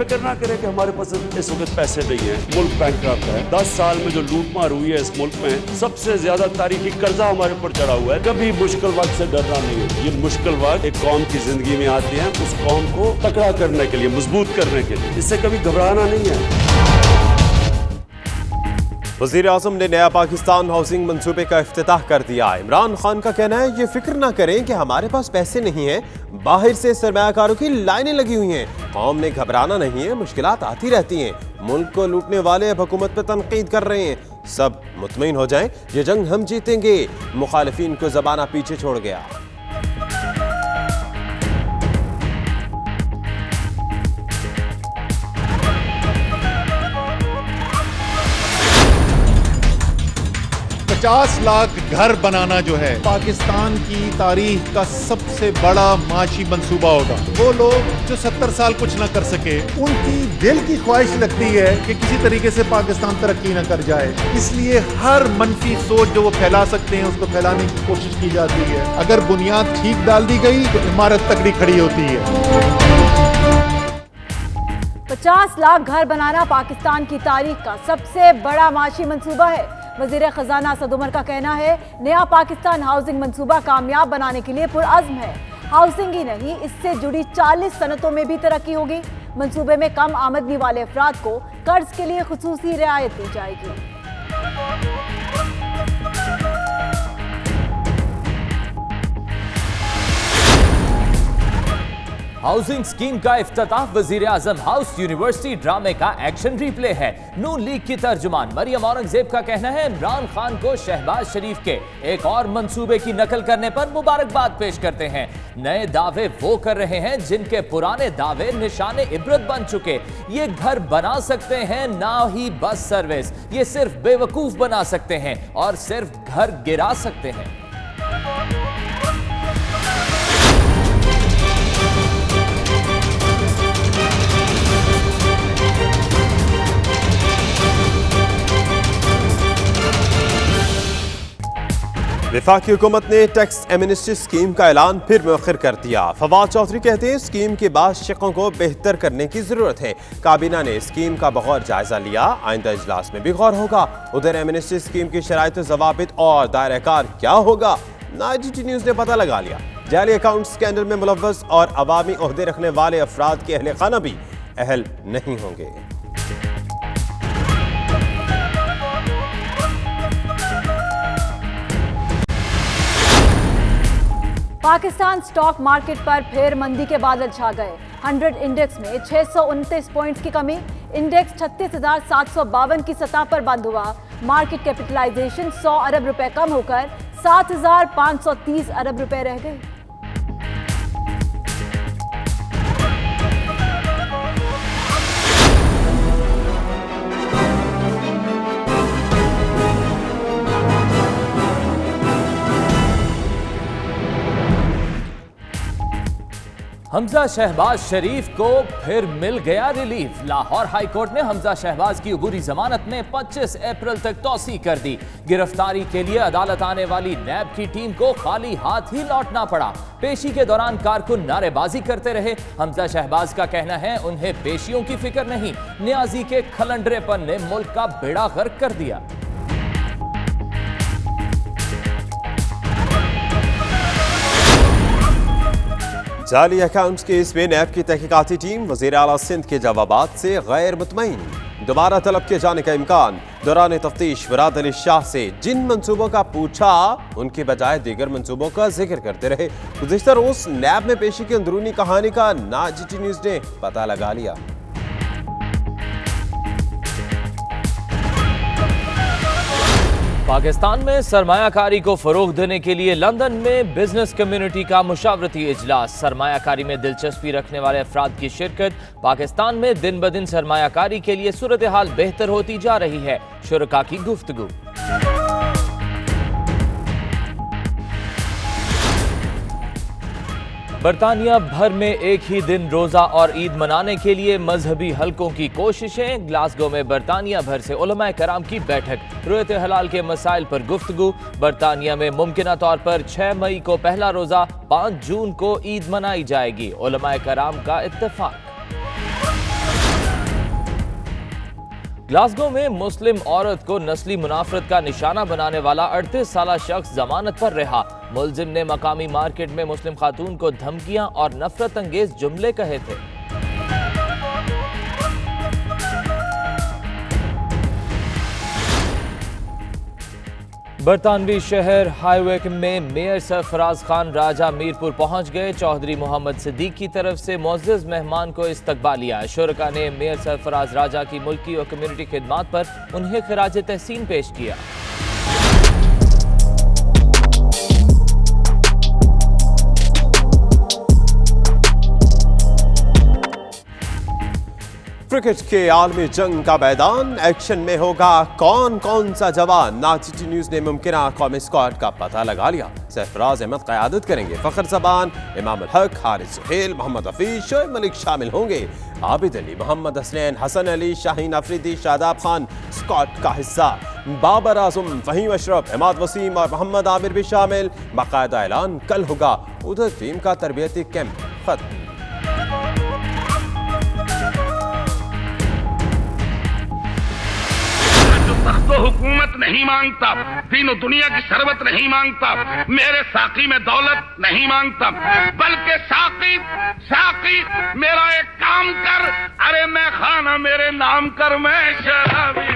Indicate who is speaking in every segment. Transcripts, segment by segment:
Speaker 1: फिक्र ना करें कि हमारे पास इस वक्त पैसे नहीं है, मुल्क बैंकक्रप्ट है। 10 साल में जो लूटमार हुई है इस मुल्क में, सबसे ज्यादा तारीखी कर्जा हमारे ऊपर चढ़ा हुआ है। कभी मुश्किल वक्त से डरना नहीं है। ये मुश्किल वक्त एक कौम की जिंदगी में आती है, उस कौम को तकड़ा करने के लिए, मजबूत करने के लिए, इससे कभी घबराना नहीं है।
Speaker 2: वज़ीर आज़म ने नया पाकिस्तान हाउसिंग मंसूबे का इफ्तिताह कर दिया। इमरान खान का कहना है ये फिक्र ना करें कि हमारे पास पैसे नहीं हैं, बाहर से सरमायाकारों की लाइनें लगी हुई हैं। कौम ने घबराना नहीं है, मुश्किलात आती रहती हैं। मुल्क को लूटने वाले अब हुकूमत पर तनकीद कर रहे हैं। सब मुतमईन हो जाएं, ये जंग हम जीतेंगे। मुखालिफिन को ज़माना पीछे छोड़ गया।
Speaker 3: $50 लाख घर बनाना जो है पाकिस्तान की तारीख का सबसे बड़ा माशी मंसूबा होगा। वो लोग जो 70 साल कुछ ना कर सके, उनकी दिल की ख्वाहिश लगती है कि किसी तरीके से पाकिस्तान तरक्की ना कर जाए, इसलिए हर मनफी सोच जो वो फैला सकते हैं उसको फैलाने की कोशिश की जाती है। अगर बुनियाद ठीक डाल दी गई तो इमारत तगड़ी खड़ी होती है।
Speaker 4: 50 लाख घर बनाना पाकिस्तान की तारीख का सबसे बड़ा माशी मंसूबा है। वज़ीर ख़ज़ाना असद उमर का कहना है नया पाकिस्तान हाउसिंग मंसूबा कामयाब बनाने के लिए पुरअज़्म है। हाउसिंग ही नहीं, इससे जुड़ी 40 सनतों में भी तरक्की होगी। मंसूबे में कम आमदनी वाले अफराद को कर्ज के लिए खुसूसी रियायत दी जाएगी।
Speaker 5: हाउसिंग स्कीम का इफ्तिताह वजीर आजम हाउस यूनिवर्सिटी ड्रामे का एक्शन रिप्ले है। नून लीग की तर्जुमान मरियम औरंगजेब का कहना है इमरान खान को शहबाज शरीफ के एक और मंसूबे की नकल करने पर मुबारकबाद पेश करते हैं। नए दावे वो कर रहे हैं जिनके पुराने दावे निशाने इबरत बन चुके। ये घर बना सकते हैं, ना ही बस सर्विस। ये सिर्फ बेवकूफ बना सकते हैं और सिर्फ घर गिरा सकते हैं।
Speaker 2: वफाकी हुकूमत ने टैक्स एमनेस्टी स्कीम का ऐलान फिर मुअख्खर कर दिया। फवाद चौधरी कहते हैं स्कीम के बाद शिकों को बेहतर करने की जरूरत है। काबीना ने स्कीम का बगौर जायजा लिया, आइंदा इजलास में भी गौर होगा। उधर एमनेस्टी स्कीम की शराइत ज़वाबित और दायरा-ए-कार क्या होगा, IGT न्यूज़ ने पता लगा लिया। जाली अकाउंट स्कैंडल में मुलव्वस और अवामी ओहदे रखने वाले अफराद के अहले खाना भी अहल नहीं होंगे।
Speaker 4: पाकिस्तान स्टॉक मार्केट पर फिर मंदी के बादल छा गए। 100 इंडेक्स में 629 पॉइंट्स की कमी। इंडेक्स 36,752 की सतह पर बंद हुआ। मार्केट कैपिटलाइजेशन 100 अरब रुपए कम होकर 7,530 अरब रुपए रह गई।
Speaker 5: हमजा शहबाज शरीफ को फिर मिल गया रिलीफ। लाहौर हाई कोर्ट ने हमजा शहबाज की अबूरी जमानत में 25 अप्रैल तक तौसी कर दी। गिरफ्तारी के लिए अदालत आने वाली नैब की टीम को खाली हाथ ही लौटना पड़ा। पेशी के दौरान कारकुन नारेबाजी करते रहे। हमजा शहबाज का कहना है उन्हें पेशियों की फिक्र नहीं, न्याजी के खलंडरेपन ने मुल्क का बेड़ा गर्क कर दिया।
Speaker 2: जाली अकाउंट्स केस में नैब की तहकीकाती टीम वज़ीर आला सिंध के जवाबात से गैर मुतमईन। दोबारा तलब किए जाने का इम्कान। दौरान तफ्तीश फराद अली शाह से जिन मंसूबों का पूछा उनके बजाय दीगर मंसूबों का जिक्र करते रहे। गुज़िश्ता रोज नैब में पेशी की अंदरूनी कहानी का IGT न्यूज़ ने पता लगा लिया।
Speaker 5: पाकिस्तान में सरमायाकारी को फरोग देने के लिए लंदन में बिजनेस कम्युनिटी का मुशावरती इजलास। सरमायाकारी में दिलचस्पी रखने वाले अफराद की शिरकत। पाकिस्तान में दिन ब दिन सरमायाकारी के लिए सूरत हाल बेहतर होती जा रही है, शुरका की गुफ्तगू। बरतानिया भर में एक ही दिन रोजा और ईद मनाने के लिए मजहबी हलकों की कोशिशें। ग्लासगो में बरतानिया भर से उलमाए कराम की बैठक। रुयत हलाल के मसाइल पर गुफ्तगू। बरतानिया में मुमकिना तौर पर 6 मई को पहला रोजा, 5 जून को ईद मनाई जाएगी। उलमाए कराम का इत्तेफाक। ग्लासगो में मुस्लिम औरत को नस्ली मुनाफरत का निशाना बनाने वाला 38 साला शख्स जमानत पर रहा। मुलजिम ने मकामी मार्केट में मुस्लिम खातून को धमकियां और नफरत अंगेज जुमले कहे थे। बरतानवी शहर हाईवे में मेयर सरफराज खान राजा मीरपुर पहुंच गए। चौधरी मोहम्मद सिद्दीक की तरफ से मुअज़्ज़ज़ मेहमान को इस्तकबालिया। शुरका ने मेयर सरफराज राजा की मुल्की और कम्युनिटी खिदमात पर उन्हें खिराज तहसीन पेश किया।
Speaker 2: क्रिकेट के आलमी जंग का मैदान एक्शन में होगा कौन कौन सा जवान। नाचिटी न्यूज ने मुमकिन कौमी स्क्वाड का पता लगा लिया। सरफराज अहमद क़यादत करेंगे। फ़खर ज़बान, इमाम अल हक, हारिस सुहेल, मोहम्मद हफीज, शोएब मलिक शामिल होंगे। आबिद अली, मोहम्मद हसनैन, हसन अली, शाहीन अफरीदी, शादाब खान स्क्वाड का हिस्सा। बाबर आजम, फहीम अशरफ, इमाद वसीम और मोहम्मद आमिर भी शामिल। बाकायदा ऐलान कल होगा। उधर टीम का तरबियती कैंप खत्म।
Speaker 6: तो हुकूमत नहीं मांगता, तीनों दुनिया की शरबत नहीं मांगता, मेरे साकी में दौलत नहीं मांगता, बल्कि साकी मेरा एक काम कर, अरे मैं खाना मेरे नाम कर, मैं शराबी।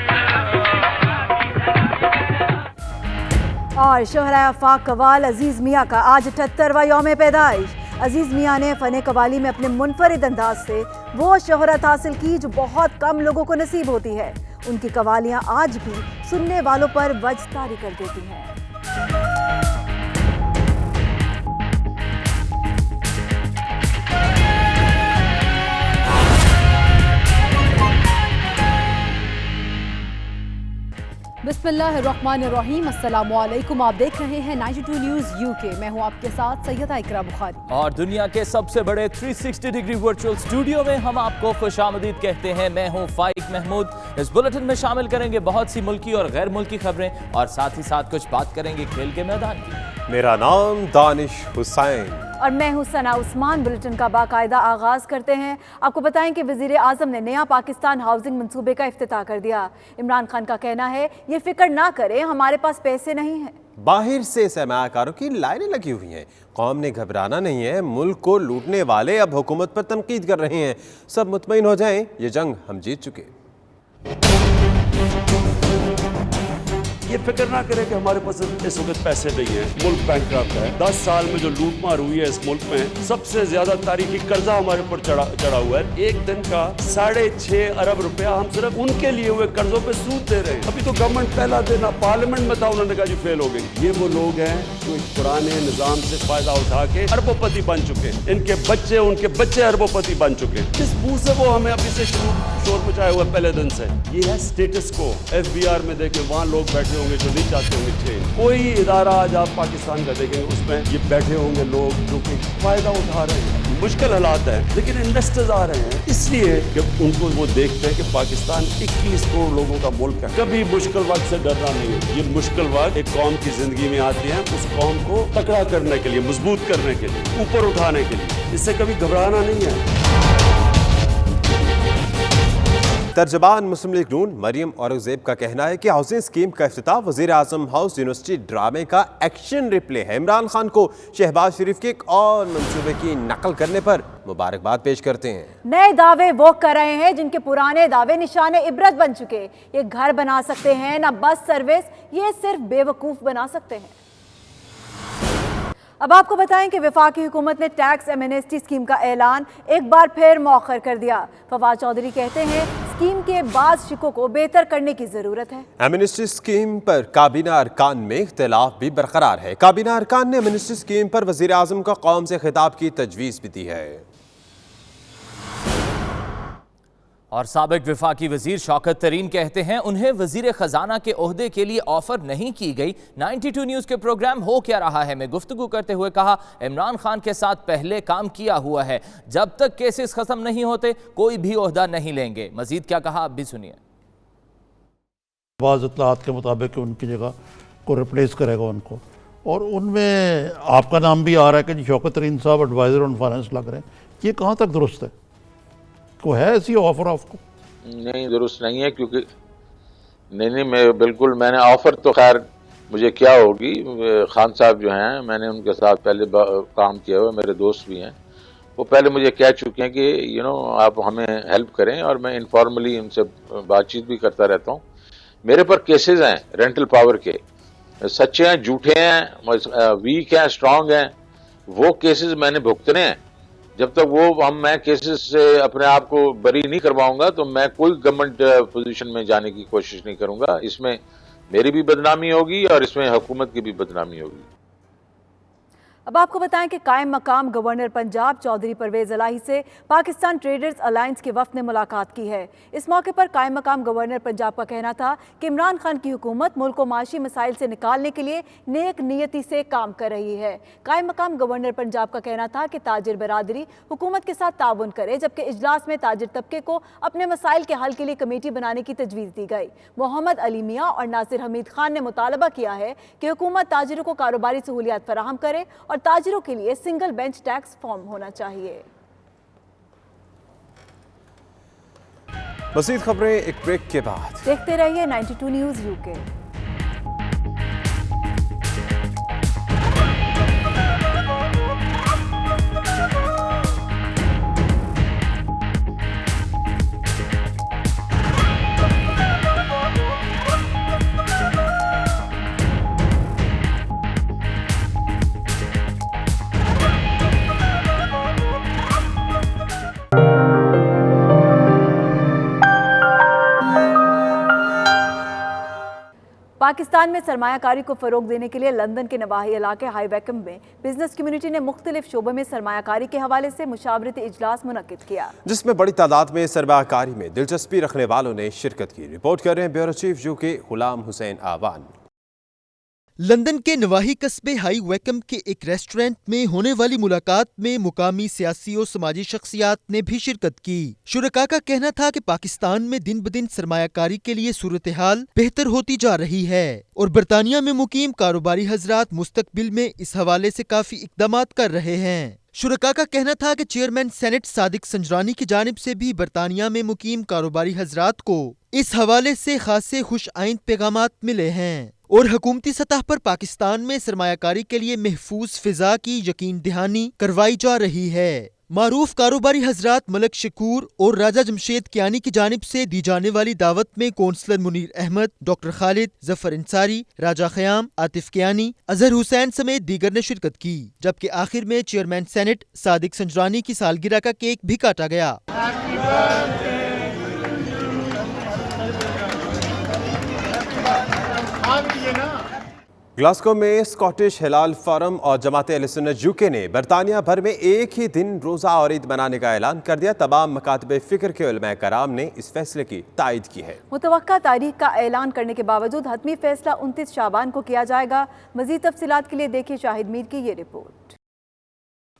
Speaker 4: और शोहरा आफाक कवाल अजीज मियाँ का आज 78वां यौम पैदाइश। अजीज मियाँ ने फ़न कवाली में अपने मुनफरिद अंदाज से वो शोहरत हासिल की जो बहुत कम लोगों को नसीब होती है। उनकी कवालियाँ आज भी सुनने वालों पर वज्द तारी कर देती हैं। बिस्मिल्लाहिर्रहमानिर्रहीम, अस्सलामुअलैकुम। आप देख रहे हैं 92 न्यूज़ यूके। मैं हूं आपके साथ सैयदा इकरा बुखारी।
Speaker 5: और दुनिया के सबसे बड़े 360 डिग्री वर्चुअल स्टूडियो में हम आपको खुशामदीद कहते हैं। मैं हूं फाइक महमूद। इस बुलेटिन में शामिल करेंगे बहुत सी मुल्की और गैर मुल्की खबरें और साथ ही साथ कुछ बात करेंगे खेल के मैदान की।
Speaker 2: मेरा नाम दानिश हुसैन
Speaker 4: और मैं हूं सना उस्मान। बुलेटिन का बाकायदा आगाज करते हैं। आपको बताएं कि वजीर आजम ने नया पाकिस्तान हाउसिंग मंसूबे का इफ्तिताह कर दिया। इमरान खान का कहना है, ये फिक्र ना करें, हमारे पास पैसे नहीं हैं।
Speaker 2: बाहर से सरमायाकारों की लाइनें लगी हुई हैं। कौम ने घबराना नहीं है। मुल्क को लूटने वाले अब हुकूमत पर तनकीद कर रहे हैं। सब मुतमईन हो जाएं, ये जंग हम जीत चुके।
Speaker 1: ये फिक्र ना करें कि हमारे पास इस वक्त पैसे नहीं है, मुल्क बैंकक्रप्ट है। 10 साल में जो लूटमार हुई है इस मुल्क में, सबसे ज्यादा तारीखी कर्जा हमारे ऊपर चढ़ा हुआ है। एक दिन का 6.5 अरब रुपया हम सिर्फ उनके लिए हुए कर्जों पे सूद दे रहे हैं। अभी तो गवर्नमेंट पहला दिन पार्लियामेंट में था, उन्होंने कहा जी फेल हो गई। ये वो लोग हैं जो एक पुराने निजाम से फायदा उठा के अरबोपति बन चुके हैं। उनके बच्चे अरबोपति बन चुके हैं। किस मुंह से वो हमें अभी से शोर मचाए हुए पहले दिन से। ये है स्टेटस को। FBR में देखे वहाँ लोग बैठे होंगे जो नहीं चाहते होंगे चेंज। कोई इदारा आज आप पाकिस्तान का देखेंगे उसमें ये बैठे होंगे लोग जो कि फायदा उठा रहे हैं। मुश्किल हालात है, लेकिन इन्वेस्टर्स आ रहे हैं इसलिए कि उनको वो देखते हैं कि पाकिस्तान 21 करोड़ लोगों का मुल्क है। कभी मुश्किल वक्त से डरना नहीं है। ये मुश्किल वक्त एक कौम की जिंदगी में आती है, उस कौम को तकड़ा करने के लिए, मजबूत करने के लिए, ऊपर उठाने के लिए। इससे कभी घबराना नहीं है।
Speaker 2: तर्जबान मुस्लिम लीग नून मरियम औरंगजेब का कहना है कि हाउसिंग स्कीम का इफ्तिताह वज़ीर आज़म हाउस यूनिवर्सिटी ड्रामे का एक्शन रिप्ले है। इमरान खान को शहबाज शरीफ के एक और मंसूबे की नकल करने पर मुबारकबाद पेश करते हैं।
Speaker 4: नए दावे वो कर रहे हैं जिनके पुराने दावे निशाने इबरत बन चुके। ये घर बना सकते हैं ना बस सर्विस, ये सिर्फ बेवकूफ बना सकते हैं। अब आपको बताएं कि वफाकी हुकूमत ने टैक्स एमनेस्टी स्कीम का ऐलान एक बार फिर मौखर कर दिया। फवाद चौधरी कहते हैं स्कीम के बाद शिकों को बेहतर करने की जरूरत है। एमनेस्टी
Speaker 2: स्कीम पर काबीना अरकान में इख्तिलाफ भी बरकरार है। काबीना अरकान ने एमनेस्टी स्कीम पर वजीर आज़म का कौम से खिताब की तजवीज़ भी दी है।
Speaker 5: और साबिक वफाकी वजीर शौकत तरीन कहते हैं उन्हें वजीर खजाना के ओहदे के लिए ऑफर नहीं की गई। 92 न्यूज़ के प्रोग्राम हो क्या रहा है में गुफ्तगू करते हुए कहा, इमरान खान के साथ पहले काम किया हुआ है, जब तक केसेस खत्म नहीं होते कोई भी ओहदा नहीं लेंगे। मजीद क्या कहा आप भी सुनिए।
Speaker 7: बाज़ इत्तलाआत के मुताबिक उनकी जगह को रिप्लेस करेगा उनको, और उनमें आपका नाम भी आ रहा है कि जी शौकत तरीन साहब एडवाइज़र ऑन फाइनेंस लग रहे हैं। ये कहाँ तक दुरुस्त है? को है ऐसी ऑफर आपको?
Speaker 8: नहीं, दुरुस्त नहीं है, क्योंकि نہیں میں بالکل، میں نے آفر تو خیر مجھے کیا ہوگی، خان صاحب جو ہیں میں نے ان کے ساتھ پہلے کام کیا ہوا، میرے دوست بھی ہیں، وہ پہلے مجھے کہہ چکے ہیں کہ آپ ہمیں ہیلپ کریں، اور میں انفارملی ان سے بات چیت بھی کرتا رہتا ہوں. میرے پر کیسز ہیں رینٹل پاور کے، سچے ہیں جھوٹے ہیں، ویک ہیں اسٹرانگ ہیں، وہ کیسز میں نے بھگتنے ہیں. جب تک میں کیسز سے اپنے آپ کو بری نہیں کرواؤں گا تو میں کوئی گورنمنٹ پوزیشن میں جانے کی کوشش نہیں کروں گا. اس میں میری بھی بدنامی ہوگی اور اس میں حکومت کی بھی بدنامی ہوگی.
Speaker 4: اب آپ کو بتائیں کہ قائم مقام گورنر پنجاب چودھری پرویز الہی سے پاکستان ٹریڈرز الائنس کے وفد نے ملاقات کی ہے. اس موقع پر قائم مقام گورنر پنجاب کا کہنا تھا کہ عمران خان کی حکومت ملک کو معاشی مسائل سے نکالنے کے لیے نیک نیتی سے کام کر رہی ہے. قائم مقام گورنر پنجاب کا کہنا تھا کہ تاجر برادری حکومت کے ساتھ تعاون کرے، جبکہ اجلاس میں تاجر طبقے کو اپنے مسائل کے حل کے لیے کمیٹی بنانے کی تجویز دی گئی. محمد علی میاں اور ناصر حمید خان نے مطالبہ کیا ہے کہ حکومت تاجروں کو کاروباری سہولیات فراہم کرے اور تاجروں کے لیے سنگل بینچ ٹیکس فارم ہونا چاہیے.
Speaker 2: مزید خبریں ایک بریک کے بعد.
Speaker 4: دیکھتے رہیے 92 نیوز UK. پاکستان میں سرمایہ کاری کو فروغ دینے کے لیے لندن کے نواحی علاقے ہائی ویکم میں بزنس کمیونٹی نے مختلف شعبوں میں سرمایہ کاری کے حوالے سے مشاورتی اجلاس منعقد کیا،
Speaker 2: جس میں بڑی تعداد میں سرمایہ کاری میں دلچسپی رکھنے والوں نے شرکت کی. رپورٹ کر رہے ہیں بیورو چیف UK غلام حسین آوان.
Speaker 9: لندن کے نواحی قصبے ہائی ویکم کے ایک ریسٹورنٹ میں ہونے والی ملاقات میں مقامی سیاسی اور سماجی شخصیات نے بھی شرکت کی. شرکاء کا کہنا تھا کہ پاکستان میں دن بدن سرمایہ کاری کے لیے صورتحال بہتر ہوتی جا رہی ہے اور برطانیہ میں مقیم کاروباری حضرات مستقبل میں اس حوالے سے کافی اقدامات کر رہے ہیں. شرکاء کا کہنا تھا کہ چیئرمین سینٹ صادق سنجرانی کی جانب سے بھی برطانیہ میں مقیم کاروباری حضرات کو اس حوالے سے خاصے خوش آئند پیغامات ملے ہیں اور حکومتی سطح پر پاکستان میں سرمایہ کاری کے لیے محفوظ فضا کی یقین دہانی کروائی جا رہی ہے. معروف کاروباری حضرات ملک شکور اور راجہ جمشید کیانی کی جانب سے دی جانے والی دعوت میں کونسلر منیر احمد، ڈاکٹر خالد، ظفر انصاری، راجہ خیام، عاطف کیانی، اظہر حسین سمیت دیگر نے شرکت کی، جبکہ آخر میں چیئرمین سینٹ صادق سنجرانی کی سالگرہ کا کیک بھی کاٹا گیا.
Speaker 2: گلاسکو میں اسکاٹش ہلال فورم اور جماعت اہل سنت UK نے برطانیہ بھر میں ایک ہی دن روزہ اور عید منانے کا اعلان کر دیا. تمام مکاتب فکر کے علماء کرام نے اس فیصلے کی تائید کی ہے.
Speaker 4: متوقع تاریخ کا اعلان کرنے کے باوجود حتمی فیصلہ 29 شعبان کو کیا جائے گا. مزید تفصیلات کے لیے دیکھیے شاہد میر کی یہ رپورٹ.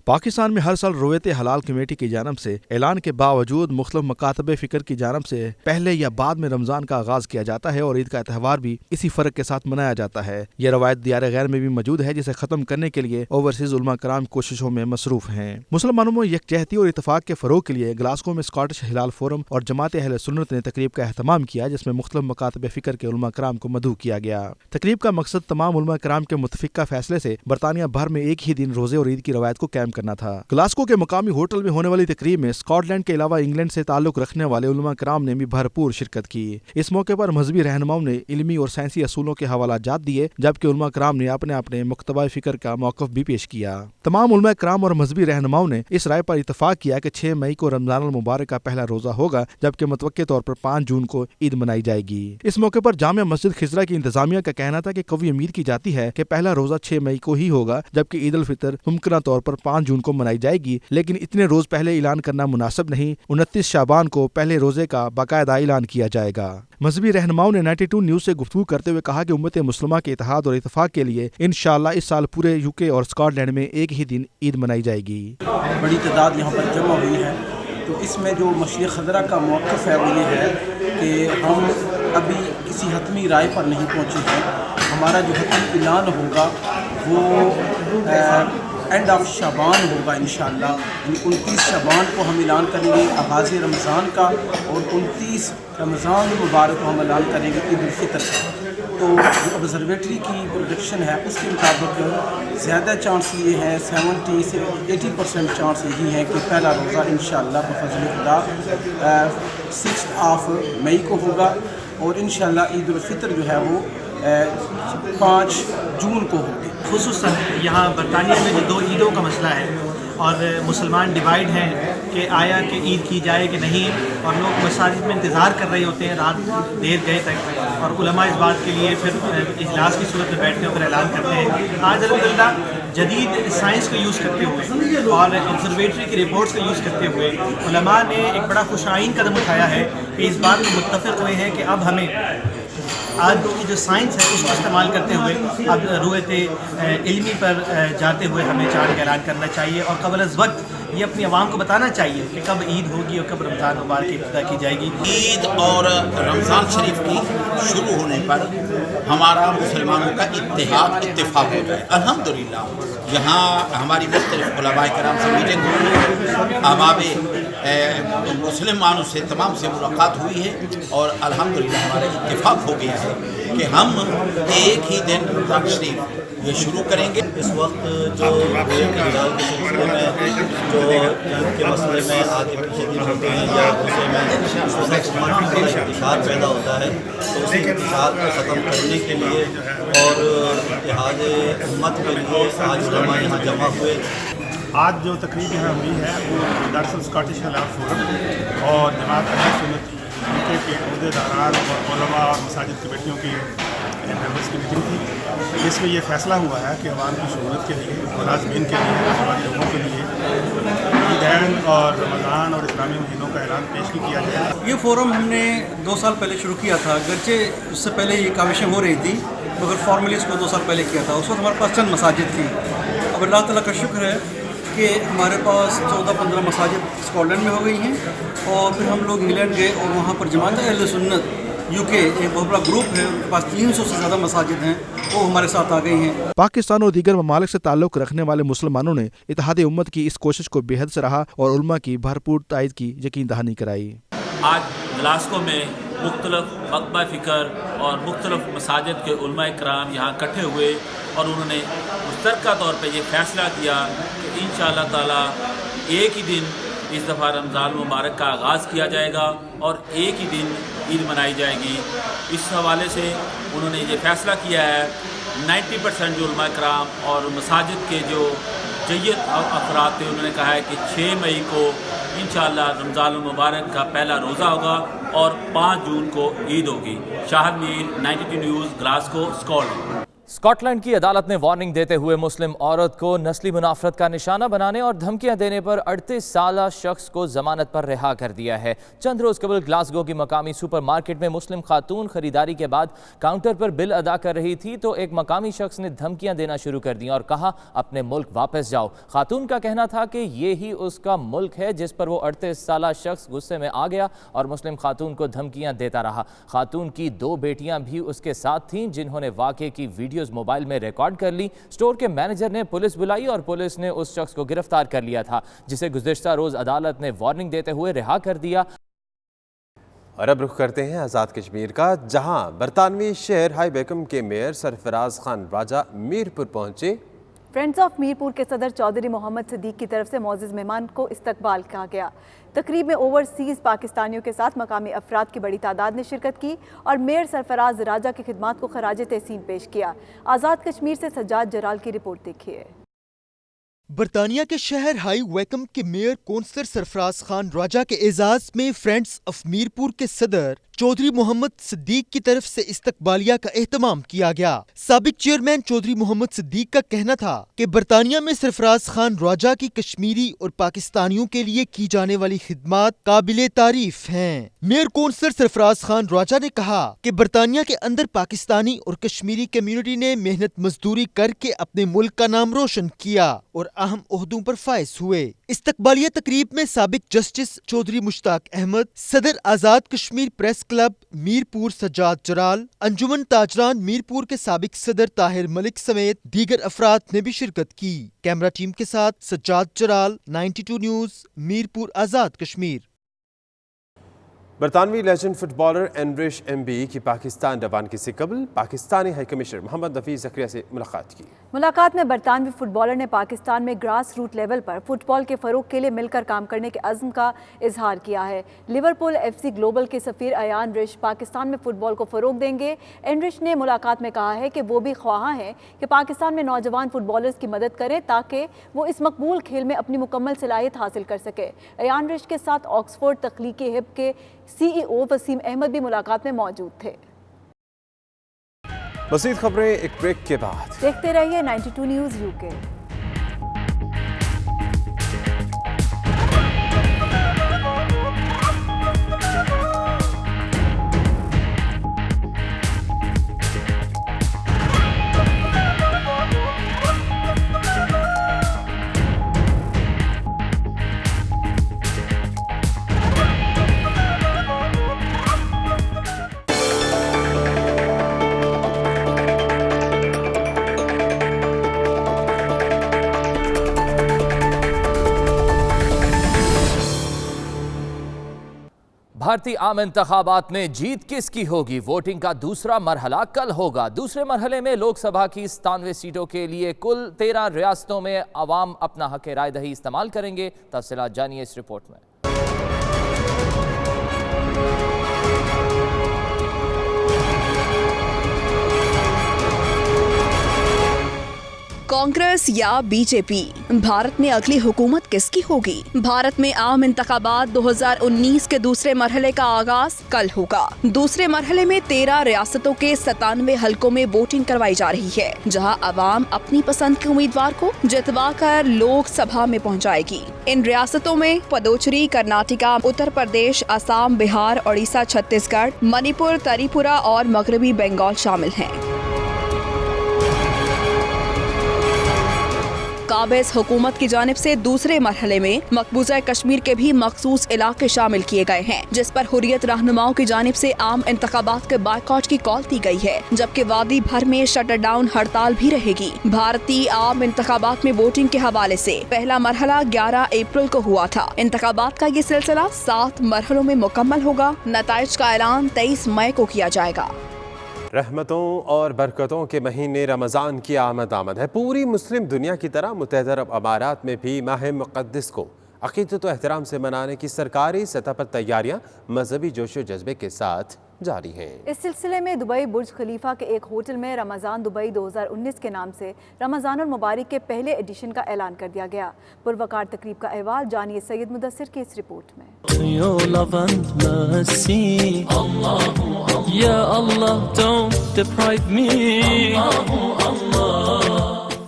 Speaker 10: پاکستان میں ہر سال رویت حلال کمیٹی کی جانب سے اعلان کے باوجود مختلف مکاتب فکر کی جانب سے پہلے یا بعد میں رمضان کا آغاز کیا جاتا ہے اور عید کا تہوار بھی اسی فرق کے ساتھ منایا جاتا ہے. یہ روایت دیار غیر میں بھی موجود ہے جسے ختم کرنے کے لیے اوورسیز علماء کرام کوششوں میں مصروف ہیں. مسلمانوں میں یکجہتی اور اتفاق کے فروغ کے لیے گلاسکو میں اسکاٹش ہلال فورم اور جماعت اہل سنت نے تقریب کا اہتمام کیا، جس میں مختلف مکاتب فکر کے علماء کرام کو مدعو کیا گیا. تقریب کا مقصد تمام علماء کرام کے متفقہ فیصلے سے برطانیہ بھر میں ایک ہی دن روزے اور عید کی روایت کو قائم کرنا تھا. گلاسکو کے مقامی ہوٹل میں ہونے والی تقریب میں اسکاٹ لینڈ کے علاوہ انگلینڈ سے تعلق رکھنے والے علماء کرام نے بھی بھرپور شرکت کی. اس موقع پر مذہبی رہنماؤں نے علمی اور سائنسی اصولوں کے حوالہ جات دیے، جبکہ علماء کرام نے اپنے اپنے مکتبہ فکر کا موقف بھی پیش کیا. تمام علماء کرام اور مذہبی رہنماؤں نے اس رائے پر اتفاق کیا کہ 6 مئی کو رمضان المبارک کا پہلا روزہ ہوگا، جبکہ متوقع طور پر 5 جون کو عید منائی جائے گی. اس موقع پر جامع مسجد خضرہ کی انتظامیہ کا کہنا تھا کہ قوی امید کی جاتی ہے کہ پہلا روزہ 6 مئی کو ہی ہوگا، جبکہ عید الفطر ممکنہ طور پر 5 جون کو منائی جائے گی، لیکن اتنے روز پہلے اعلان کرنا مناسب نہیں. 29 شعبان کو پہلے روزے کا باقاعدہ اعلان کیا جائے گا. مذہبی رہنماؤں نے 92 نیوز سے گفتگو کرتے ہوئے کہا کہ امت مسلمہ کے اتحاد اور اتفاق کے لیے انشاءاللہ اس سال پورے UK اور اسکاٹ لینڈ میں ایک ہی دن عید منائی جائے گی.
Speaker 11: بڑی تعداد یہاں پر جمع ہوئی ہے، تو اس میں جو مشرق خضرہ کا موقف ہے وہ یہ ہے کہ ہم ابھی کسی حتمی رائے پر نہیں پہنچے ہیں. ہمارا جو حتمی اعلان ہوگا وہ اینڈ آف شعبان ہوگا انشاءاللہ. 29 شعبان کو ہم اعلان کریں گے آغاز رمضان کا، اور 29 رمضان المبارک کو ہم اعلان کریں گے عید الفطر کا، تو جو آبزرویٹری کی پروڈکشن ہے اس کے مطابق زیادہ چانس یہ ہے 70 سے 80% چانس یہی ہے کہ پہلا روزہ انشاءاللہ بفضل خدا 6 مئی کو ہوگا، اور انشاءاللہ عید الفطر جو ہے وہ 5 جون کو ہوگی۔
Speaker 12: خصوصاً یہاں برطانیہ میں جو 2 عیدوں کا مسئلہ ہے اور مسلمان ڈیوائیڈ ہیں کہ آیا کہ عید کی جائے کہ نہیں، اور لوگ مساجد میں انتظار کر رہے ہوتے ہیں رات دیر گئے تک، اور علماء اس بات کے لیے پھر اجلاس کی صورت میں بیٹھتے ہیں اور اعلان کرتے ہیں۔ آج الحمدللہ جدید سائنس کو یوز کرتے ہوئے اور آبزرویٹری کی رپورٹس کو یوز کرتے ہوئے علماء نے ایک بڑا خوش آئین قدم اٹھایا ہے کہ اس بات میں متفق ہوئے ہیں کہ اب ہمیں آج کی جو سائنس ہے اس کو استعمال کرتے ہوئے اب رویت علمی پر جاتے ہوئے ہمیں چاند کا اعلان کرنا چاہیے، اور قبل از وقت یہ اپنی عوام کو بتانا چاہیے کہ کب عید ہوگی اور کب رمضان مبارک کی ابتدا کی جائے گی۔
Speaker 13: عید اور رمضان شریف کی شروع ہونے پر ہمارا مسلمانوں کا اتفاق ہو جائے۔ الحمدللہ یہاں ہماری مختلف علماء کرام سے میٹنگ ہوئی ہے، احباب مسلمانوں سے تمام سے ملاقات ہوئی ہے، اور الحمدللہ ہمارا اتفاق ہو گیا ہے کہ ہم ایک ہی دن رمضان شریف یہ شروع کریں گے۔
Speaker 14: اس وقت جو کے سلسلے میں جو عید کے مسئلے میں آگے پیچھے دن ہوتے ہیں یا غصے میں انتشار پیدا ہوتا ہے، تو اس انتشار کو ختم کرنے کے لیے اور اتحاد امت کے لیے آج علماء یہاں جمع ہوئے۔
Speaker 15: آج جو تقریب یہاں ہوئی ہے وہ دراصل اسکاٹش خلاف فورم اور جماعت اہل سنت UK کے عہدیداران اور علماء اور مساجد کمیٹیوں کی ممبرس کی میٹنگ تھی۔ اس میں یہ فیصلہ ہوا ہے کہ عوام کی شہرت کے لیے، ملازمین کے لیے، ہمارے لوگوں کے لیے عیدین اور رمضان اور اسلامی مہینوں کا اعلان پیش کیا جائے۔
Speaker 12: یہ فورم ہم نے 2 سال پہلے شروع کیا تھا، اگرچہ اس سے پہلے یہ کاوشیں ہو رہی تھی مگر فارملی اس کو 2 سال پہلے کیا تھا۔ اس وقت ہمارے پاس چند مساجد تھیں، اب اللہ تعالیٰ کا شکر ہے کہ ہمارے پاس 14-15 مساجد اسکاٹ لینڈ میں ہو گئی ہیں، اور پھر ہم لوگ انگلینڈ گئے اور وہاں پر جماعت اہل سنت UK ایک بہت بڑا گروپ ہے، ان کے پاس 300 سے زیادہ مساجد ہیں، وہ ہمارے ساتھ آ گئی ہیں۔
Speaker 10: پاکستان اور دیگر ممالک سے تعلق رکھنے والے مسلمانوں نے اتحاد امت کی اس کوشش کو بے حد سراہا اور علماء کی بھرپور تائید کی یقین دہانی کرائی۔
Speaker 16: آج گلاسکو میں مختلف مکتبہ فکر اور مختلف مساجد کے علماء کرام یہاں اکٹھے ہوئے، اور انہوں نے مشترکہ طور پہ یہ فیصلہ کیا کہ انشاءاللہ تعالی ایک ہی دن اس دفعہ رمضان المبارک کا آغاز کیا جائے گا اور ایک ہی دن عید منائی جائے گی۔ اس حوالے سے انہوں نے یہ فیصلہ کیا ہے 90% جو علماء کرام اور مساجد کے جو جید افراد تھے، انہوں نے کہا ہے کہ 6 مئی کو انشاءاللہ رمضان المبارک کا پہلا روزہ ہوگا اور 5 جون کو عید ہوگی۔ Shahid Mir, 92 news, Glasgow, Scot.
Speaker 5: Scotland کی عدالت نے وارننگ دیتے ہوئے مسلم عورت کو نسلی منافرت کا نشانہ بنانے اور دھمکیاں دینے پر 38 سالہ شخص کو ضمانت پر رہا کر دیا ہے۔ چند روز قبل گلاسگو کی مقامی سپر مارکیٹ میں مسلم خاتون خریداری کے بعد کاؤنٹر پر بل ادا کر رہی تھی تو ایک مقامی شخص نے دھمکیاں دینا شروع کر دیں اور کہا اپنے ملک واپس جاؤ۔ خاتون کا کہنا تھا کہ یہی اس کا ملک ہے، جس پر وہ 38 سالہ شخص غصے میں آ گیا اور مسلم خاتون کو دھمکیاں دیتا رہا۔ خاتون کی 2 بیٹیاں بھی اس کے ساتھ تھیں جنہوں نے واقعے کی ویڈیوز موبائل میں ریکارڈ کر لی۔ سٹور کے مینیجر نے پولیس بلائی اور پولیس نے اس شخص کو گرفتار کر لیا تھا، جسے گزشتہ روز عدالت نے وارننگ دیتے ہوئے رہا کر دیا۔
Speaker 2: اور اب رخ کرتے ہیں آزاد کشمیر کا، جہاں برطانوی شہر ہائی بیکم کے میئر سرفراز خان راجہ میرپور پہنچے۔
Speaker 4: فرینڈز آف میرپور کے صدر چودھری محمد صدیق کی طرف سے معزز مہمان کو استقبال کیا گیا۔ تقریب میں اوورسیز پاکستانیوں کے ساتھ مقامی افراد کی بڑی تعداد نے شرکت کی اور میئر سرفراز راجہ کی خدمات کو خراج تحسین پیش کیا۔ آزاد کشمیر سے سجاد جلال کی رپورٹ دیکھیے۔
Speaker 9: برطانیہ کے شہر ہائی ویکم کے میئر کونسلر سرفراز خان راجہ کے اعزاز میں فرینڈز آف میرپور کے صدر چودھری محمد صدیق کی طرف سے استقبالیہ کا اہتمام کیا گیا۔ سابق چیئرمین چودھری محمد صدیق کا کہنا تھا کہ برطانیہ میں سرفراز خان راجہ کی کشمیری اور پاکستانیوں کے لیے کی جانے والی خدمات قابل تعریف ہیں۔ میئر کونسلر سرفراز خان راجہ نے کہا کہ برطانیہ کے اندر پاکستانی اور کشمیری کمیونٹی نے محنت مزدوری کر کے اپنے ملک کا نام روشن کیا اور اہم عہدوں پر فائز ہوئے۔ استقبالیہ تقریب میں سابق جسٹس چودھری مشتاق احمد، صدر آزاد کشمیر پریس کلب میرپور سجاد جلال، انجمن تاجران میرپور کے سابق صدر طاہر ملک سمیت دیگر افراد نے بھی شرکت کی۔ کیمرہ ٹیم کے ساتھ سجاد جلال، 92 نیوز، میرپور آزاد کشمیر۔
Speaker 2: برطانوی لیجنڈ فٹ بالر اینرش ایم بی کی پاکستان روانگی سے قبل پاکستانی ہائی کمشنر محمد نفیس زکریا سے ملاقات کی۔
Speaker 4: ملاقات میں برطانوی فٹ بالر نے پاکستان میں گراس روٹ لیول پر فٹ بال کے فروغ کے لیے مل کر کام کرنے کے عزم کا اظہار کیا ہے۔ لیورپول ایف سی گلوبل کے سفیر ایان رش پاکستان میں فٹ بال کو فروغ دیں گے۔ اینرش نے ملاقات میں کہا ہے کہ وہ بھی خواہاں ہیں کہ پاکستان میں نوجوان فٹ بالرز کی مدد کریں تاکہ وہ اس مقبول کھیل میں اپنی مکمل صلاحیت حاصل کر سکے۔ ایان رش کے ساتھ آکسفورڈ تخلیقی ہب کے سی ای او وسیم احمد بھی ملاقات میں موجود تھے۔
Speaker 2: مزید خبریں ایک بریک کے بعد۔
Speaker 4: دیکھتے رہیے 92 نیوز یو کے۔
Speaker 5: بھارتی عام انتخابات میں جیت کس کی ہوگی؟ ووٹنگ کا دوسرا مرحلہ کل ہوگا۔ دوسرے مرحلے میں لوک سبھا کی 97 سیٹوں کے لیے کل 13 ریاستوں میں عوام اپنا حق رائے دہی استعمال کریں گے۔ تفصیلات جانیے اس رپورٹ میں۔
Speaker 17: کانگریس یا بی جے پی؟ بھارت میں اگلی حکومت کس کی ہوگی؟ بھارت میں عام انتخابات 2019 کے دوسرے مرحلے کا آغاز کل ہوگا۔ دوسرے مرحلے میں 13 ریاستوں کے 97 حلقوں میں ووٹنگ کروائی جا رہی ہے، جہاں عوام اپنی پسند کے امیدوار کو جتوا کر لوک سبھا میں پہنچائے گی۔ ان ریاستوں میں پدوچری، کرناٹکا، اتر پردیش، آسام، بہار، اڑیسہ، چھتیس گڑھ، منی پور، تریپورہ اور مغربی بنگال شامل ہیں۔ قابض حکومت کی جانب سے دوسرے مرحلے میں مقبوضہ کشمیر کے بھی مخصوص علاقے شامل کیے گئے ہیں، جس پر حریت رہنماؤں کی جانب سے عام انتخابات کے بائیکاٹ کی کال دی گئی ہے، جبکہ وادی بھر میں شٹر ڈاؤن ہڑتال بھی رہے گی۔ بھارتی عام انتخابات میں ووٹنگ کے حوالے سے پہلا مرحلہ 11 اپریل کو ہوا تھا۔ انتخابات کا یہ سلسلہ 7 مرحلوں میں مکمل ہوگا۔ نتائج کا اعلان 23 مئی کو کیا جائے گا۔
Speaker 2: رحمتوں اور برکتوں کے مہینے رمضان کی آمد ہے۔ پوری مسلم دنیا کی طرح متحدہ عرب امارات میں بھی ماہ مقدس کو عقیدت و احترام سے منانے کی سرکاری سطح پر تیاریاں مذہبی جوش و جذبے کے ساتھ جاری ہیں۔ اس
Speaker 4: سلسلے میں دبئی برج خلیفہ کے ایک ہوٹل میں رمضان دبئی 2019 کے نام سے رمضان المبارک کے پہلے ایڈیشن کا اعلان کر دیا گیا۔ پروقار تقریب کا احوال جانیے سید مدثر کی اس رپورٹ میں۔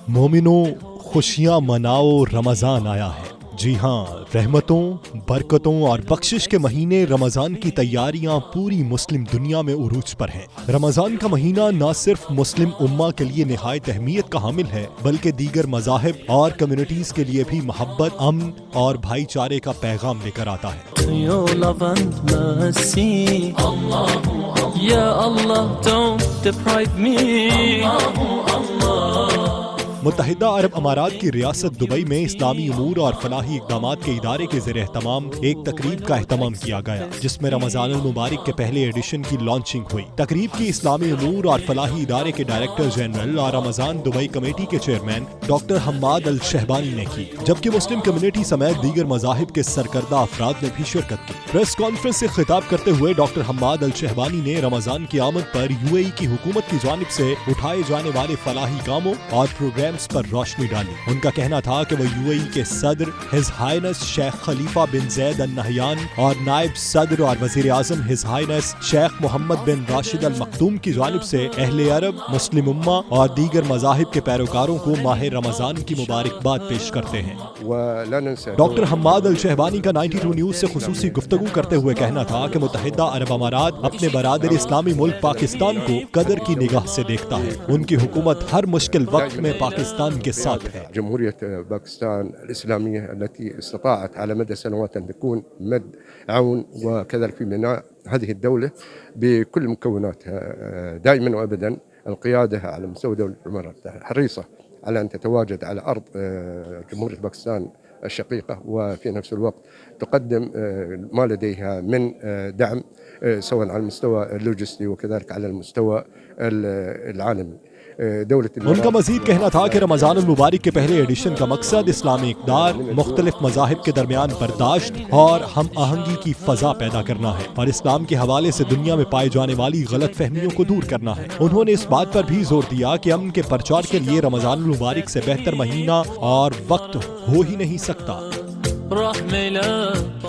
Speaker 18: مومنوں خوشیاں مناؤ، رمضان آیا ہے۔ جی ہاں، رحمتوں، برکتوں اور بخشش کے مہینے رمضان کی تیاریاں پوری مسلم دنیا میں عروج پر ہیں۔ رمضان کا مہینہ نہ صرف مسلم امہ کے لیے نہایت اہمیت کا حامل ہے، بلکہ دیگر مذاہب اور کمیونٹیز کے لیے بھی محبت، امن اور بھائی چارے کا پیغام لے کر آتا ہے۔ متحدہ عرب امارات کی ریاست دبئی میں اسلامی امور اور فلاحی اقدامات کے ادارے کے زیر اہتمام ایک تقریب کا اہتمام کیا گیا، جس میں رمضان المبارک کے پہلے ایڈیشن کی لانچنگ ہوئی۔ تقریب کی اسلامی امور اور فلاحی ادارے کے ڈائریکٹر جنرل اور رمضان دبئی کمیٹی کے چیئرمین ڈاکٹر حماد الشہبانی نے کی، جبکہ مسلم کمیونٹی سمیت دیگر مذاہب کے سرکردہ افراد نے بھی شرکت کی۔ پریس کانفرنس سے خطاب کرتے ہوئے ڈاکٹر حماد الشہبانی نے رمضان کی آمد پر UAE کی حکومت کی جانب سے اٹھائے جانے والے فلاحی کاموں اور پروگرامز پر روشنی ڈالی۔ ان کا کہنا تھا کہ وہ UAE کے صدر ہز ہائنس شیخ خلیفہ بن زید النہیان اور نائب صدر اور وزیر اعظم ہز ہائنس شیخ محمد بن راشد المختوم کی جانب سے اہل عرب، مسلم امہ اور دیگر مذاہب کے پیروکاروں کو ماہ رمضان کی مبارکباد پیش کرتے ہیں۔ ڈاکٹر حماد الشہبانی کا 92 نیوز سے خصوصی گفتگو کرتے ہوئے کہنا تھا کہ متحدہ عرب امارات اپنے برادر اسلامی ملک پاکستان کو قدر کی نگاہ سے دیکھتا ہے۔ ان کی حکومت ہر مشکل وقت میں پاکستان کے ساتھ ہے۔
Speaker 19: جمهورية باكستان الإسلامية التي استطاعت على مدى سنوات أن تكون مد عون وكذلك في بناء هذه الدولة بكل مكوناتها دائما وأبدا. القيادة على مستوى دولة الإمارات حريصة على أن تتواجد على أرض جمهورية باكستان الشقيقة وفي نفس الوقت تقدم ما لديها من دعم سواء على المستوى اللوجستي وكذلك على المستوى العالمي.
Speaker 18: उनका मजीद कहना था कि रमज़ान मुबारक के पहले एडिशन का मकसद इस्लामी इक़दार, मुख्तलिफ मज़ाहिब के दरमियान बर्दाश्त और हम आहंगी की फ़ज़ा पैदा करना है और इस्लाम के हवाले से दुनिया में पाई जाने वाली गलत फहमियों को दूर करना है। उन्होंने इस बात पर भी जोर दिया कि अमन के प्रचार के लिए रमज़ान मुबारक से बेहतर महीना और वक्त हो ही नहीं सकता।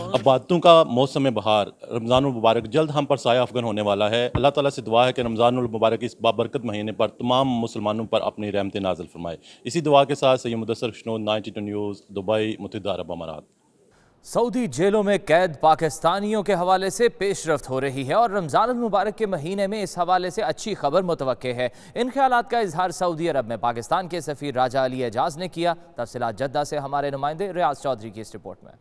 Speaker 20: अब बातों का मौसम बहार रमज़ान मुबारक जल्द हम पर साया अफगन होने वाला है। अल्लाह ताला से दुआ है कि रमज़ान मुबारक इस बाबरकत महीने पर तमाम मुसलमानों पर अपनी रहमतें नाज़िल फरमाए। इसी दुआ के साथ सैयद मुदस्सर खुशनूद, 92 न्यूज़, दुबई, मुत्तहिदा अरब अमारात।
Speaker 5: सऊदी जेलों में कैद पाकिस्तानियों के हवाले से पेशरफ्त हो रही है और रमज़ान मुबारक के महीने में इस हवाले से अच्छी खबर मुतवक्के है। इन ख्यालात का इजहार सऊदी अरब में पाकिस्तान के सफ़ीर राजा अली एजाज ने किया। तफसीलात जद्दा से हमारे नुमाइंदे रियाज चौधरी की इस रिपोर्ट में।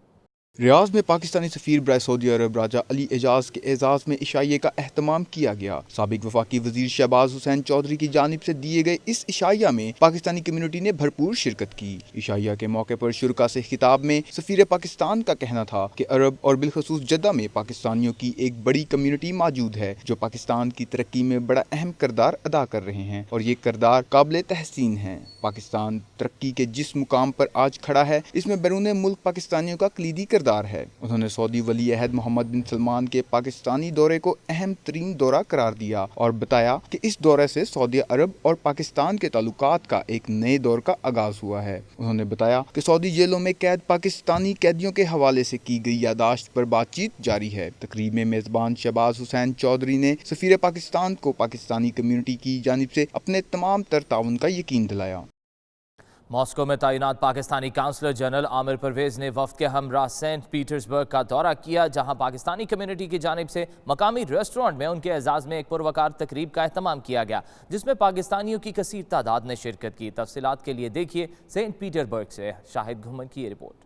Speaker 21: रियाज में पाकिस्तानी सफ़ीर बराए सऊदी अरब राजा अली एजाज के एजाज़ में इशाइये का अहतमाम किया गया। साबिक वफाकी वज़ीर शहबाज हुसैन चौधरी की जानिब से दिए गए इस इशाइया में पाकिस्तानी कम्युनिटी ने भरपूर शिरकत की। इशाइया के मौके पर शुरका से खिताब में सफ़ीर पाकिस्तान का कहना था कि अरब और बिलखसूस जद्दा में पाकिस्तानियों की एक बड़ी कम्युनिटी मौजूद है जो पाकिस्तान की तरक्की में बड़ा अहम किरदार अदा कर रहे हैं और ये किरदार काबिल तहसीन है। पाकिस्तान तरक्की के जिस मुकाम पर आज खड़ा है इसमें बैरून मुल्क पाकिस्तानियों का कलीदी किरदार है। उन्होंने सऊदी वली अहद मोहम्मद बिन सलमान के पाकिस्तानी दौरे को अहम तरीन दौरा करार दिया और बताया कि इस दौरे से सऊदी अरब और पाकिस्तान के ताल्लुकात का एक नए दौर का आगाज हुआ है। उन्होंने बताया कि सऊदी जेलों में कैद पाकिस्तानी कैदियों के हवाले से की गई यादाश्त पर बातचीत जारी है। तकरीब में मेजबान शहबाज हुसैन चौधरी ने सफीर पाकिस्तान को पाकिस्तानी कम्युनिटी की जानिब से अपने तमाम तर ताउन का यकीन दिलाया।
Speaker 5: मॉस्को में तैनात पाकिस्तानी काउंसलर जनरल आमिर परवेज ने वफ्द के हमरा सेंट पीटर्सबर्ग का दौरा किया, जहां पाकिस्तानी कम्युनिटी की जानिब से मकामी रेस्टोरेंट में उनके एजाज़ में एक पुरवकार तकरीब का एहतमाम किया गया, जिसमें पाकिस्तानियों की कसीर तादाद ने शिरकत की। तफसीलात के लिए देखिए सेंट पीटर्सबर्ग से शाहिद घुमन की रिपोर्ट।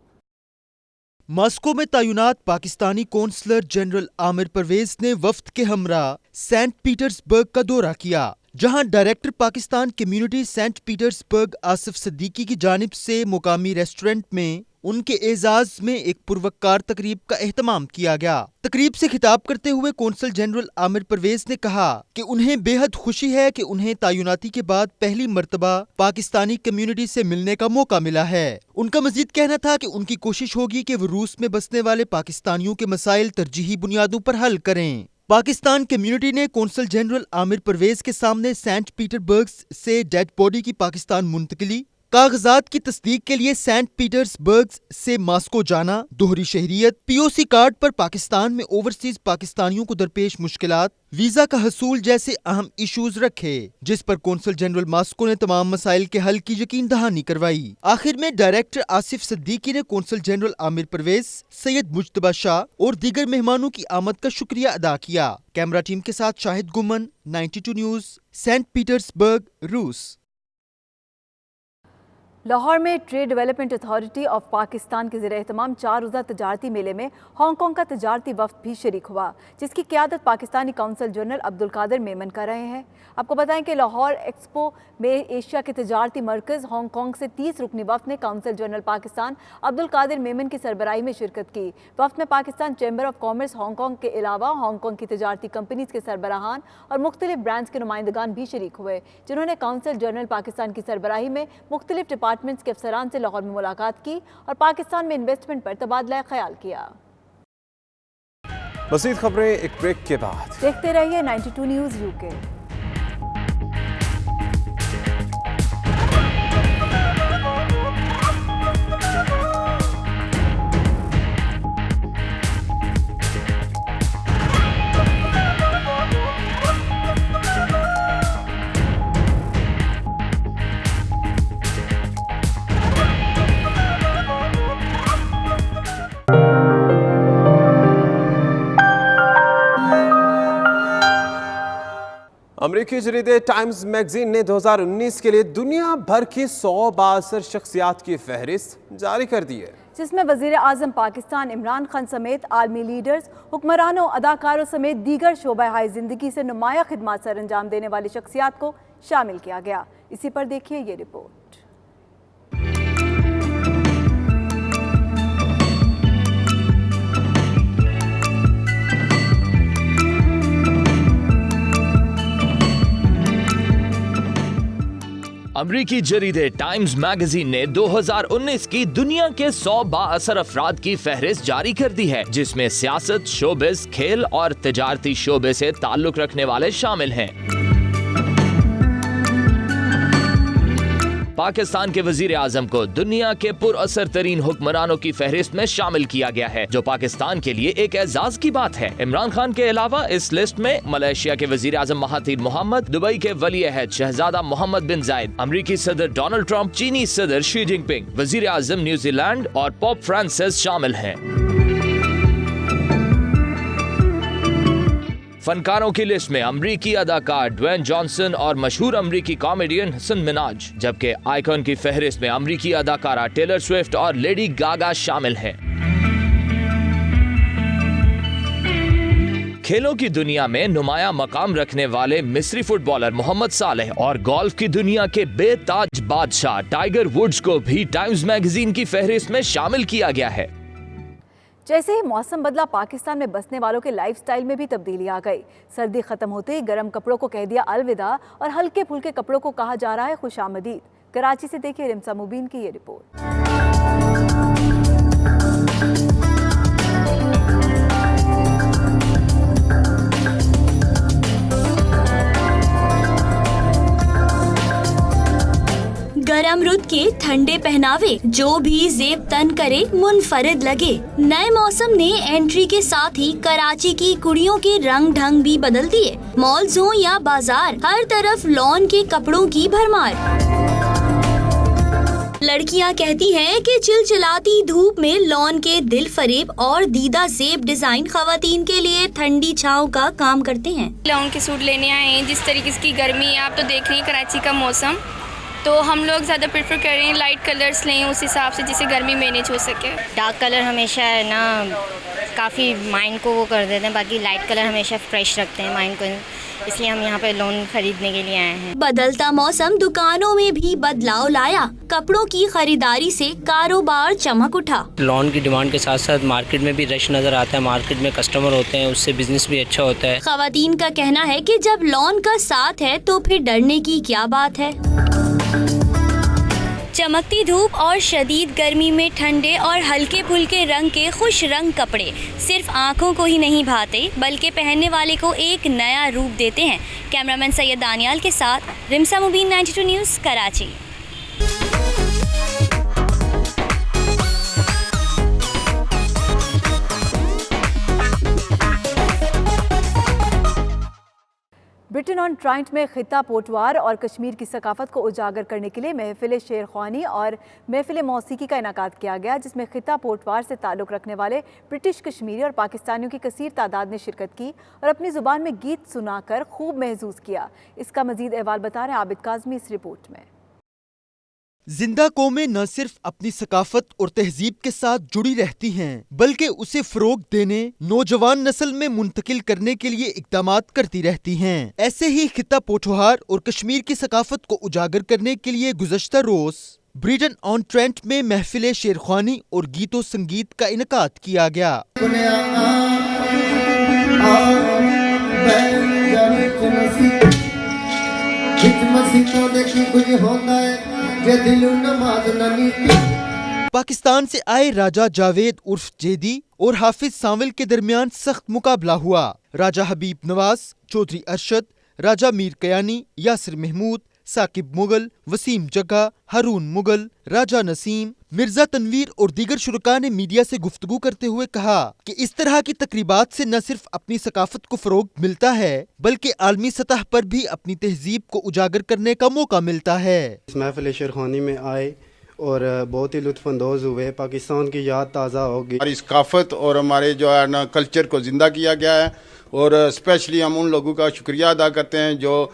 Speaker 9: मॉस्को में तैनात पाकिस्तानी कौंसलर जनरल आमिर परवेज ने वफ्द के हमरा सेंट पीटर्सबर्ग का दौरा किया, जहां director Pakistan community Saint Petersburg Asif Siddiqui की जानिब से मुकामी रेस्टोरेंट में उनके एजाज में एक पुरवकार तकरीब का एहतमाम किया गया। तकरीब से खिताब करते हुए कौंसल जनरल आमिर परवेज ने कहा कि उन्हें बेहद खुशी है कि उन्हें तैनाती के बाद पहली मर्तबा पाकिस्तानी कम्युनिटी से मिलने का मौका मिला है। उनका मजीद कहना था कि उनकी कोशिश होगी कि वो रूस में बसने वाले पाकिस्तानियों के मसाइल तरजीही बुनियादों पर हल करें। पाकिस्तान कम्युनिटी ने कौंसल जनरल आमिर परवेज के सामने सेंट पीटर्सबर्ग से डेड बॉडी की पाकिस्तान मुंतकिली, कागजात की तस्दीक के लिए सेंट पीटर्सबर्ग से मॉस्को जाना, दोहरी शहरियत, पीओसी कार्ड पर पाकिस्तान में ओवरसीज पाकिस्तानियों को दरपेश मुश्किलात, वीजा का हसूल जैसे अहम इश्यूज रखे, जिस पर कौंसल जनरल मॉस्को ने तमाम मसाइल के हल की यकीन दहानी करवाई। आखिर में डायरेक्टर आसिफ सिद्दीकी ने कौंसल जनरल आमिर परवेज, सैयद मुज्तबा शाह और दीगर मेहमानों की आमद का शुक्रिया अदा किया। कैमरा टीम के साथ शाहिद गुमन, 92 न्यूज, सेंट पीटर्सबर्ग, रूस।
Speaker 4: लाहौर में trade development authority of Pakistan के ज़रिए एहतमाम 4 रोज़ा तजारती मेले में हांगकांग का तजारती वफ्द भी शरीक हुआ, जिसकी क़यादत पाकिस्तानी काउंसल जनरल अब्दुल कादिर मेमन कर रहे हैं। आपको बताएं कि लाहौर एक्सपो में एशिया के तजारती मरकज़ हांगकांग से 30 रुकनी वफ्द ने काउंसल जनरल पाकिस्तान अब्दुल कादिर मेमन की सरबराही में शिरकत की। वफ्द में Pakistan chamber of commerce Hong Kong के अलावा हांगकांग की तजारती कंपनीज़ के सरबराहान और मुख्तलिफ ब्रांड्स के नुमाइंदगान भी शरीक हुए, जिन्होंने काउंसल जनरल पाकिस्तान की सरबराही में मुख्तलिफ डिपार्टमेंट्स के अफसरान से लाहौर में मुलाकात की और पाकिस्तान में इन्वेस्टमेंट पर तबादला ख्याल किया।
Speaker 2: मज़ीद खबरें एक ब्रेक के बाद।
Speaker 4: देखते रहिए 92 न्यूज़ यूके।
Speaker 2: अमरीकी जरीदे टाइम्स मैगजीन ने 2019 के लिए दुनिया भर की 100 बाअसर शख्सियात की फहरिस्त जारी कर दी है,
Speaker 4: जिसमें वज़ीर आज़म पाकिस्तान इमरान खान समेत आलमी लीडर्स, हुक्मरानों, अदाकारों समेत दीगर शोबा हाय ज़िंदगी से नुमाया खिदमात सर अंजाम देने वाली शख्सियात को शामिल किया गया। इसी पर देखिए ये रिपोर्ट।
Speaker 5: अमरीकी जरीदे टाइम्स मैगजीन ने 2019 की दुनिया के 100 बाअसर अफराद की फहरिस्त जारी कर दी है, जिसमें सियासत, शोबिस, खेल और तिजारती शोबे से ताल्लुक रखने वाले शामिल हैं। पाकिस्तान के वजीर आजम को दुनिया के पुरअसर तरीन हुक्मरानों की फहरिस्त में शामिल किया गया है, जो पाकिस्तान के लिए एक एजाज की बात है। इमरान खान के अलावा इस लिस्ट में मलेशिया के वजीर आजम महातीर मोहम्मद, दुबई के वली अहद शहजादा मोहम्मद बिन जायद, अमरीकी सदर डोनाल्ड ट्रंप, चीनी सदर शी जिनपिंग, वजीर आजम न्यूजीलैंड और पोप फ्रांसिस शामिल हैं। फनकारों की लिस्ट में अमरीकी अदाकार ड्वेन जॉनसन और मशहूर अमरीकी कॉमेडियन हसन मिनाज, जबकि आइकॉन की फहरिस्त में अमरीकी अदाकारा टेलर स्विफ्ट और लेडी गागा शामिल हैं। खेलों की दुनिया में नुमाया मकाम रखने वाले मिस्री फुटबॉलर मोहम्मद सालेह और गोल्फ की दुनिया के बेताज बादशाह टाइगर वुड्स को भी टाइम्स मैगजीन की फहरिस्त में शामिल किया गया है।
Speaker 4: जैसे ही मौसम बदला, पाकिस्तान में बसने वालों के लाइफस्टाइल में भी तब्दीली आ गई। सर्दी खत्म होते ही गर्म कपड़ों को कह दिया अलविदा और हल्के फुल्के कपड़ों को कहा जा रहा है खुशामदीद। कराची से देखिए रिमसा मुबीन की ये रिपोर्ट।
Speaker 3: गरम रुत के ठंडे पहनावे, जो भी जेब तन करे मुनफरिद लगे। नए मौसम ने एंट्री के साथ ही कराची की कुड़ियों के रंग ढंग भी बदल दिए। मॉल्स हो या बाजार, हर तरफ लॉन के कपड़ों की भरमार। लड़कियां कहती हैं कि चिलचिलाती धूप में लॉन के दिल फरेब और दीदा जेब डिजाइन खवातीन के लिए ठंडी छांव का काम करते हैं।
Speaker 22: लॉन के सूट लेने आए हैं, जिस तरीके की गर्मी है, आप तो देख रही हैं कराची का मौसम, तो हम लोग ज़्यादा प्रेफर कर रहे हैं लाइट कलर्स लें उस हिसाब से जिससे गर्मी मैनेज हो सके।
Speaker 23: डार्क कलर हमेशा है ना काफ़ी माइंड को वो कर देते हैं, बाकी लाइट कलर हमेशा फ्रेश रखते हैं माइंड को, इसलिए हम यहाँ पे लोन खरीदने के लिए आए हैं।
Speaker 3: बदलता मौसम दुकानों में भी बदलाव लाया। कपड़ों की खरीदारी से कारोबार चमक उठा।
Speaker 24: लोन की डिमांड के साथ साथ मार्केट में भी रश नजर आता है, मार्केट में कस्टमर होते हैं, उससे बिजनेस भी अच्छा होता है।
Speaker 3: खवातीन का कहना है कि जब लोन का साथ है तो फिर डरने की क्या बात है। चमकती धूप और शदीद गर्मी में ठंडे और हल्के फुल्के रंग के खुश रंग कपड़े सिर्फ आंखों को ही नहीं भाते, बल्कि पहनने वाले को एक नया रूप देते हैं। कैमरामैन सैयद दानियाल के साथ रिमसा मुबीन, 92 न्यूज़, कराची।
Speaker 4: ब्रिटेन ऑन ट्राइंट में खिता पोटवार और कश्मीर की सकाफत को उजागर करने के लिए महफिल शेर ख्वानी और महफिल मौसीकी का इनेकाद किया गया, जिसमें खिता पोटवार से ताल्लुक़ रखने वाले ब्रिटिश कश्मीरी और पाकिस्तानियों की कसीर तादाद ने शिरकत की और अपनी ज़ुबान में गीत सुनाकर खूब महसूस किया। इसका मज़ीद अहवाल बता रहे हैं आबिद काज़मी इस रिपोर्ट में।
Speaker 9: जिंदा कौमें न सिर्फ अपनी सकाफत और तहजीब के साथ जुड़ी रहती हैं, बल्कि उसे फरोग देने, नौजवान नस्ल में मुंतकिल करने के लिए इक़दामात करती रहती हैं। ऐसे ही खिता पोठोहार और कश्मीर की सकाफत को उजागर करने के लिए गुज़श्ता रोज ब्रिटेन ऑन ट्रेंट में महफिल शेरख्वानी और गीतों संगीत का इनकाद किया गया। पाकिस्तान से आए राजा जावेद उर्फ जेदी और हाफिज सांवल के दरमियान सख्त मुकाबला हुआ। राजा हबीब नवाज, चौधरी अरशद, राजा मीर कयानी, यासिर महमूद, साकिब मुगल, वसीम जग्गा, हारून मुगल, राजा नसीम, मिर्जा तनवीर और दीगर शुरका ने मीडिया से गुफ्तगू करते हुए कहा कि इस तरह की तकरीबात से न सिर्फ अपनी सकाफत को फरोग मिलता है, बल्कि आलमी सतह पर भी अपनी तहजीब को उजागर करने का मौका मिलता है।
Speaker 25: इस महफिल शेरखानी में आए और बहुत ही लुत्फानंदोज हुए, पाकिस्तान की याद ताज़ा होगी।
Speaker 26: हमारी सकाफत और हमारे जो है ना कल्चर को जिंदा किया गया है, और स्पेशली हम उन लोगों का शुक्रिया अदा करते हैं जो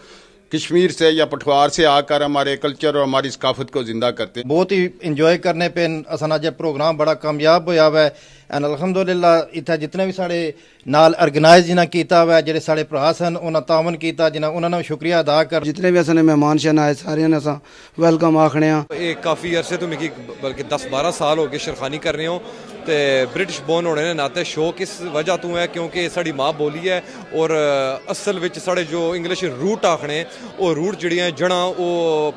Speaker 26: कश्मीर से या पठवार से आकर हमारे कल्चर और हमारी सकाफत को जिंदा करते हैं।
Speaker 25: बहुत ही इंजॉय करने पे असां अज प्रोग्राम बड़ा कामयाब होया हुआ है एंड अल्हम्दुलिल्लाह इत्थे जितने भी साढ़े नाल ऑर्गेनाइज जिन्हें किया हुआ है, जेडे साढ़े भरा सन उन्हें तावन किया, जिन्हें उन्होंने शुक्रिया अदा कर।
Speaker 27: जितने भी असां मेहमान शन आए सारे ने असां वेलकम आखने।
Speaker 28: काफ़ी अरसे तो मिगी बल्कि 10-12 साल हो गए शेरखानी कर रहे हो
Speaker 1: ਤੇ ਬ੍ਰਿਟਿਸ਼ ਬੋਰਨ ਹੋਣੇ ਦੇ ਨਾਤੇ ਸ਼ੌਕ ਇਸ ਵਜ੍ਹਾ ਤੋਂ ਹੈ ਕਿਉਂਕਿ ਸਾਡੀ ਮਾਂ ਬੋਲੀ ਹੈ ਔਰ ਅਸਲ ਵਿੱਚ ਸਾਡੇ ਜੋ ਇੰਗਲਿਸ਼ रूट आखने और रूट जड़ियाँ जड़ा वो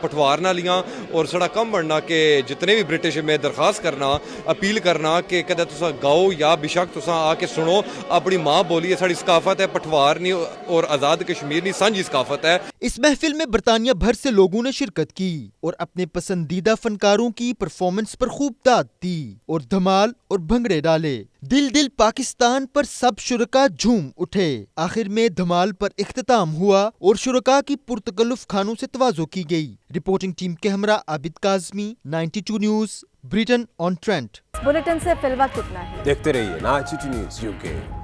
Speaker 1: पठवार ना लियाँ और साड़ा कम बनना कि जितने भी ब्रिटिश में दरखास्त करना अपील करना कि कदे तुसा गाओ या बेशक तुसा आके सुनो अपनी माँ बोली है साड़ी सकाफत है पठवार नहीं और आज़ाद कश्मीर नहीं सांझी सकाफत है।
Speaker 9: इस महफिल में बरतानिया भर से लोगों ने शिरकत की और अपने पसंदीदा फनकारों की परफॉर्मेंस पर खूब दाद दी और धमाल और भंगड़े डाले। दिल दिल पाकिस्तान पर सब शुरका झूम उठे। आखिर में धमाल पर इख्तिताम हुआ और शुरका की पुरतकल्लुफ खानों से तवाज़ो की गई। रिपोर्टिंग टीम के हमरा Abid Kazmi, 92 news, Britain on Trent.
Speaker 4: Bulletin से फिल वक्त इतना है।
Speaker 2: देखते रहिए 92 न्यूज़ UK।